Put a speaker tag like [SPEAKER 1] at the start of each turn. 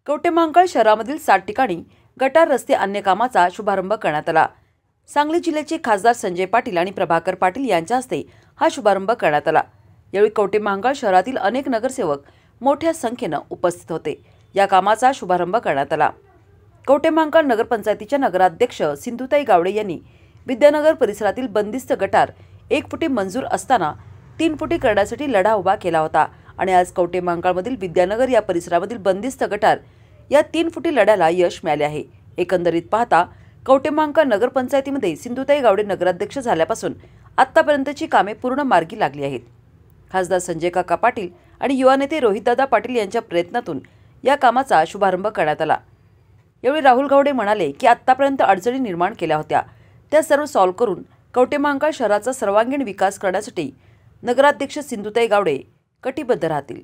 [SPEAKER 1] कवठेमहांकाळ शहरामधील 7 ठिकाणी गटार रस्ते अन्य कामाचा शुभारंभ करण्यात आला। सांगली जिल्ह्याचे खासदार संजय पाटील आणि प्रभाकर पाटील यांच्या हस्ते हा शुभारंभ करण्यात आला। यावेळी कवठेमहांकाळ शहरातील अनेक नगरसेवक मोठ्या संख्येने उपस्थित होते। या कामाचा शुभारंभ करण्यात आला। कवठेमहांकाळ नगरपंचायतीच्या नगराध्यक्ष सिंधुताई गावडे यांनी विद्यानगर परिसरातील बंदिस्त गटार 1 फुटी मंजूर असताना 3 फुटी करण्यासाठी लढा उभा केला होता आणि आज कवठेमहांकाळमधील विद्यानगर या परिसरामधील बंदिस्त गटार या 3 फुटी लढ्याला यश मिळाले आहे। एकंदरीत पाहता कवठेमहांकाळ नगरपंचायतीमध्ये सिंधुताई गावडे नगराध्यक्ष झाल्यापासून आतापर्यंतची कामे पूर्ण मार्गी लागली आहेत। खासदार संजय काका पाटील आणि युवा नेते रोहितदादा पाटील यांच्या प्रयत्नातून या कामाचा शुभारंभ करण्यात आला। यावेळी राहुल गावडे म्हणाले की आतापर्यंत अडचणी निर्माण केल्या होत्या त्या सर्व सॉल्व्ह करून कवठेमहांकाळ शहराचा सर्वांगीण विकास करण्यासाठी नगराध्यक्ष सिंधुताई गावडे कटिबद्ध राहतील।